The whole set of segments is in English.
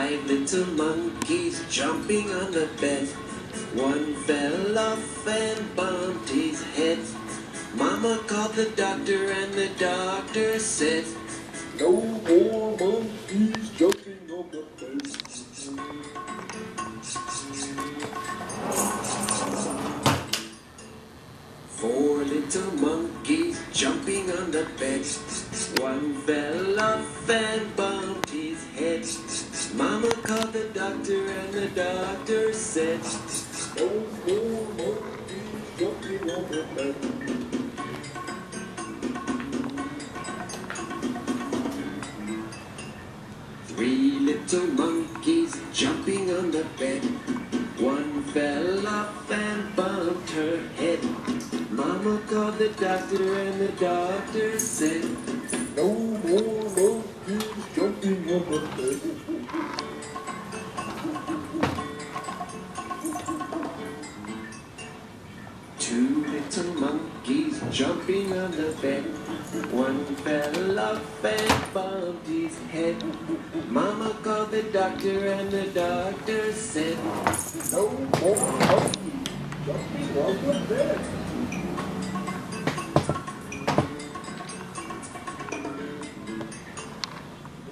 Five little monkeys jumping on the bed. One fell off and bumped his head. Mama called the doctor and the doctor said, "No more monkeys jumping on the bed." Four little monkeys jumping on the bed. One fell off and bumped his head. Mama called the doctor and the doctor said, "No more monkeys jumping on the bed." Three little monkeys jumping on the bed. One fell off and bumped her head. Mama called the doctor and the doctor said, "No more monkeys jumping on the bed." Two little monkeys jumping on the bed. One fell off and bumped his head. Mama called the doctor and the doctor said, "No more monkeys jumping on the bed."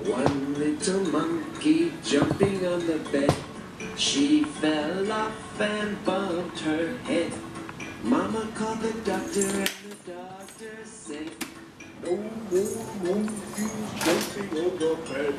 One little monkey jumping on the bed. She fell off and bumped her head. Mama called the doctor and the doctor said, "No more monkeys jumping on the bed."